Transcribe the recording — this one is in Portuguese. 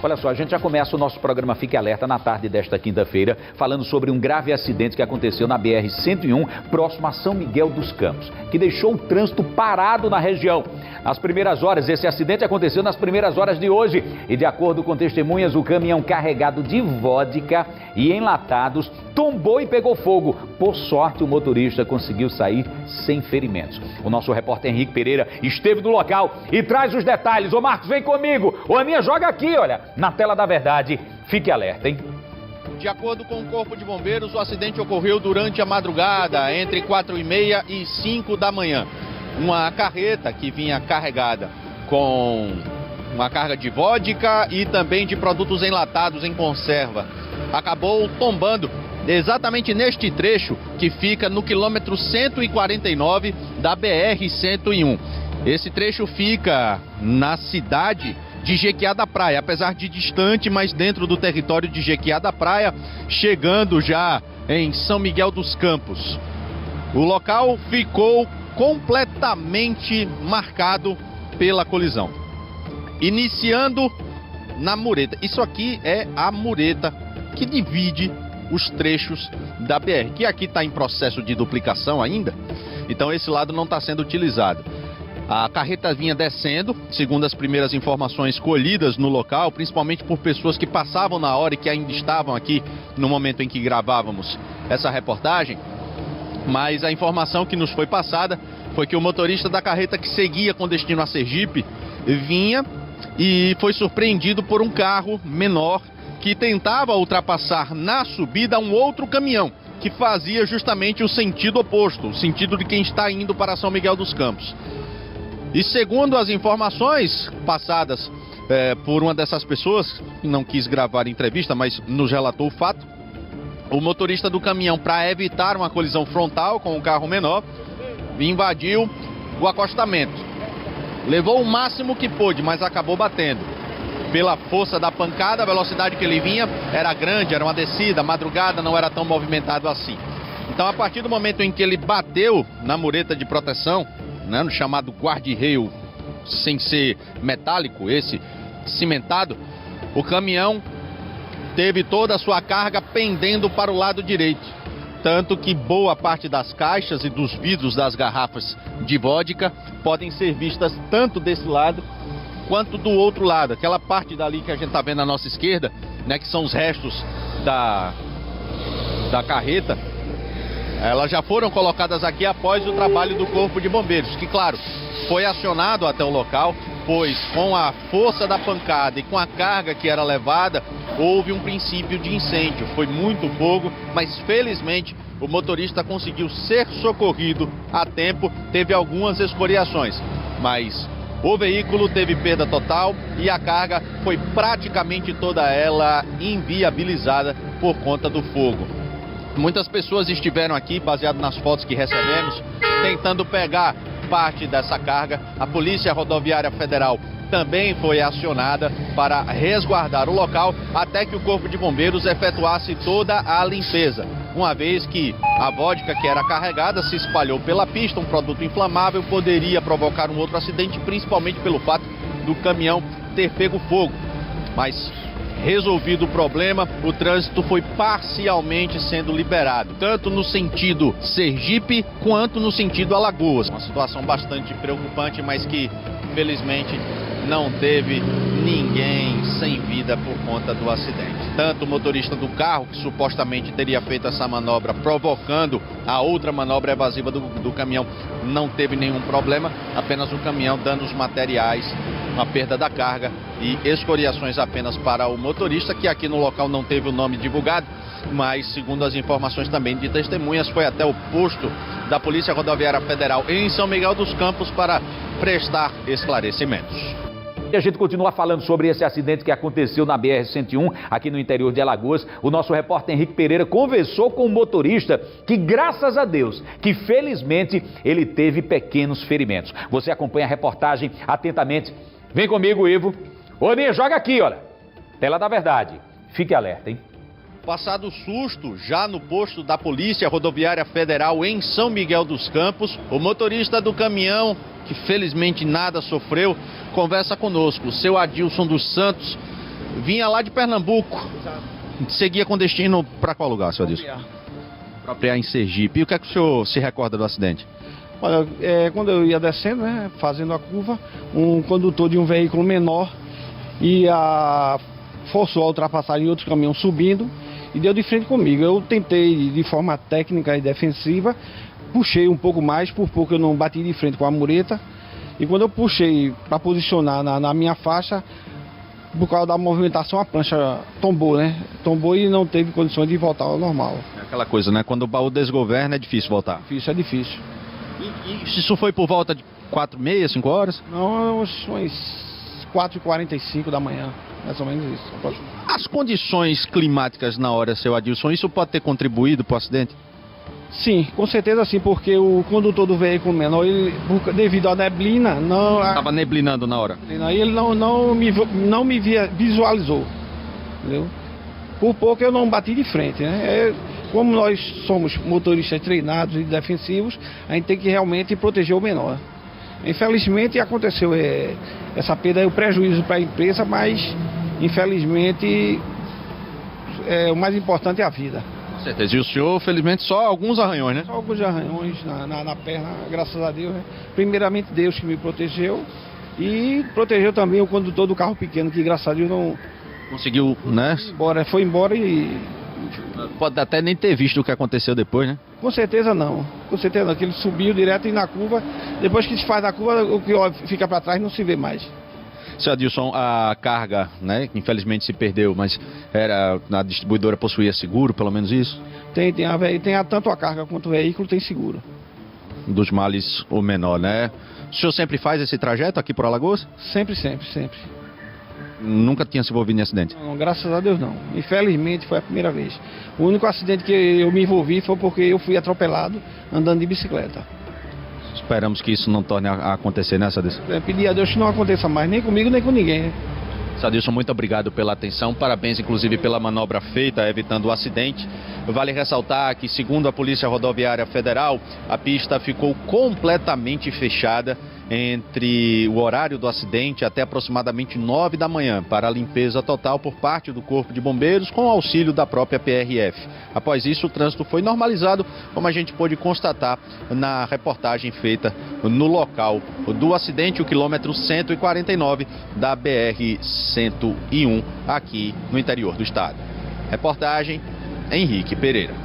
Olha só, a gente já começa o nosso programa Fique Alerta na tarde desta quinta-feira, falando sobre um grave acidente que aconteceu na BR-101, próximo a São Miguel dos Campos, que deixou o trânsito parado na região. Nas primeiras horas, esse acidente aconteceu nas primeiras horas de hoje e, de acordo com testemunhas, o caminhão carregado de vodka e enlatados tombou e pegou fogo. Por sorte, o motorista conseguiu sair sem ferimentos. O nosso repórter Henrique Pereira esteve no local e traz os detalhes. Ô Marcos, vem comigo. Ô Aninha, joga aqui, olha, na tela da verdade. Fique alerta, hein? De acordo com o Corpo de Bombeiros, o acidente ocorreu durante a madrugada, entre 4h30 e 5 da manhã. Uma carreta que vinha carregada com uma carga de vodka e também de produtos enlatados em conserva acabou tombando exatamente neste trecho que fica no quilômetro 149 da BR-101. Esse trecho fica na cidade de Jequiá da Praia, apesar de distante, mas dentro do território de Jequiá da Praia, chegando já em São Miguel dos Campos. O local ficou completamente marcado pela colisão. Iniciando na mureta. Isso aqui é a mureta que divide os trechos da BR, que aqui está em processo de duplicação ainda, então esse lado não está sendo utilizado. A carreta vinha descendo, segundo as primeiras informações colhidas no local, principalmente por pessoas que passavam na hora e que ainda estavam aqui no momento em que gravávamos essa reportagem. Mas a informação que nos foi passada foi que o motorista da carreta, que seguia com destino a Sergipe, vinha e foi surpreendido por um carro menor que tentava ultrapassar na subida um outro caminhão, que fazia justamente o sentido oposto, o sentido de quem está indo para São Miguel dos Campos. E segundo as informações passadas por uma dessas pessoas, que não quis gravar a entrevista, mas nos relatou o fato, o motorista do caminhão, para evitar uma colisão frontal com o carro menor, invadiu o acostamento. Levou o máximo que pôde, mas acabou batendo. Pela força da pancada, a velocidade que ele vinha era grande, era uma descida, a madrugada não era tão movimentado assim. Então, a partir do momento em que ele bateu na mureta de proteção, né, no chamado guarda-rail, sem ser metálico, esse cimentado, o caminhão teve toda a sua carga pendendo para o lado direito. Tanto que boa parte das caixas e dos vidros das garrafas de vodka podem ser vistas tanto desse lado quanto do outro lado. Aquela parte dali que a gente está vendo à nossa esquerda, né, que são os restos da carreta, elas já foram colocadas aqui após o trabalho do Corpo de Bombeiros, que, claro, foi acionado até o local, pois com a força da pancada e com a carga que era levada, houve um princípio de incêndio. Foi muito fogo, mas felizmente o motorista conseguiu ser socorrido a tempo, teve algumas escoriações, mas o veículo teve perda total e a carga foi praticamente toda ela inviabilizada por conta do fogo. Muitas pessoas estiveram aqui, baseado nas fotos que recebemos, tentando pegar parte dessa carga. A Polícia Rodoviária Federal também foi acionada para resguardar o local até que o Corpo de Bombeiros efetuasse toda a limpeza, uma vez que a vodka que era carregada se espalhou pela pista. Um produto inflamável poderia provocar um outro acidente, principalmente pelo fato do caminhão ter pego fogo. Mas resolvido o problema, o trânsito foi parcialmente sendo liberado, tanto no sentido Sergipe quanto no sentido Alagoas. Uma situação bastante preocupante, mas que felizmente não teve ninguém sem vida por conta do acidente. Tanto o motorista do carro, que supostamente teria feito essa manobra provocando a outra manobra evasiva do caminhão, não teve nenhum problema, apenas o caminhão, danos materiais, uma perda da carga e escoriações apenas para o motorista, que aqui no local não teve o nome divulgado, mas segundo as informações também de testemunhas, foi até o posto da Polícia Rodoviária Federal em São Miguel dos Campos para prestar esclarecimentos. E a gente continua falando sobre esse acidente que aconteceu na BR-101, aqui no interior de Alagoas. O nosso repórter Henrique Pereira conversou com o motorista que, graças a Deus, que felizmente ele teve pequenos ferimentos. Você acompanha a reportagem atentamente. Vem comigo, Ivo. Ô, Aninha, joga aqui, olha. Tela da verdade. Fique alerta, hein? Passado o susto, já no posto da Polícia Rodoviária Federal em São Miguel dos Campos, o motorista do caminhão, que felizmente nada sofreu, conversa conosco. O seu Adilson dos Santos Vinha lá de Pernambuco. Exato. Seguia com destino para qual lugar, senhor Adilson? Própria em Sergipe. E o que é que o senhor se recorda do acidente? Olha, quando eu ia descendo, né, fazendo a curva, um condutor de um veículo menor forçou a ultrapassagem em outro caminhão subindo e deu de frente comigo. Eu tentei, de forma técnica e defensiva, puxei um pouco mais, por pouco eu não bati de frente com a mureta. E quando eu puxei para posicionar na minha faixa, por causa da movimentação, a prancha tombou, né? Tombou e não teve condições de voltar ao normal. É aquela coisa, né? Quando o baú desgoverna é difícil voltar. É difícil. E isso foi por volta de 4h30, 5 horas? Não, umas 4h45 da manhã, mais ou menos isso. As condições climáticas na hora, seu Adilson, isso pode ter contribuído para o acidente? Sim, com certeza sim, porque o condutor do veículo menor, devido à neblina, estava neblinando na hora. Ele não me visualizou, entendeu? Por pouco eu não bati de frente, né? Como nós somos motoristas treinados e defensivos, a gente tem que realmente proteger o menor. Infelizmente aconteceu essa perda, o prejuízo para a empresa, mas infelizmente o mais importante é a vida. Com certeza. E o senhor, felizmente, só alguns arranhões, né? Só alguns arranhões na perna, graças a Deus, né? Primeiramente Deus que me protegeu e protegeu também o condutor do carro pequeno, que graças a Deus não... Conseguiu, né? Foi embora e... Pode até nem ter visto o que aconteceu depois, né? Com certeza não, que ele subiu direto e na curva, depois que se faz na curva, o que fica para trás não se vê mais. Seu Adilson, a carga, né, infelizmente se perdeu, mas a distribuidora possuía seguro, pelo menos isso? Tem tanto a carga quanto o veículo tem seguro. Dos males o menor, né? O senhor sempre faz esse trajeto aqui por Alagoas? Sempre. Nunca tinha se envolvido em acidente? Não, graças a Deus não. Infelizmente foi a primeira vez. O único acidente que eu me envolvi foi porque eu fui atropelado andando de bicicleta. Esperamos que isso não torne a acontecer, né, Sadilson? Pedir a Deus que não aconteça mais, nem comigo, nem com ninguém. Sadilson, muito obrigado pela atenção, parabéns inclusive pela manobra feita, evitando o acidente. Vale ressaltar que, segundo a Polícia Rodoviária Federal, a pista ficou completamente fechada entre o horário do acidente até aproximadamente 9 da manhã, para a limpeza total por parte do Corpo de Bombeiros, com auxílio da própria PRF. Após isso, o trânsito foi normalizado, como a gente pôde constatar na reportagem feita no local do acidente, o quilômetro 149 da BR-101, aqui no interior do estado. Reportagem Henrique Pereira.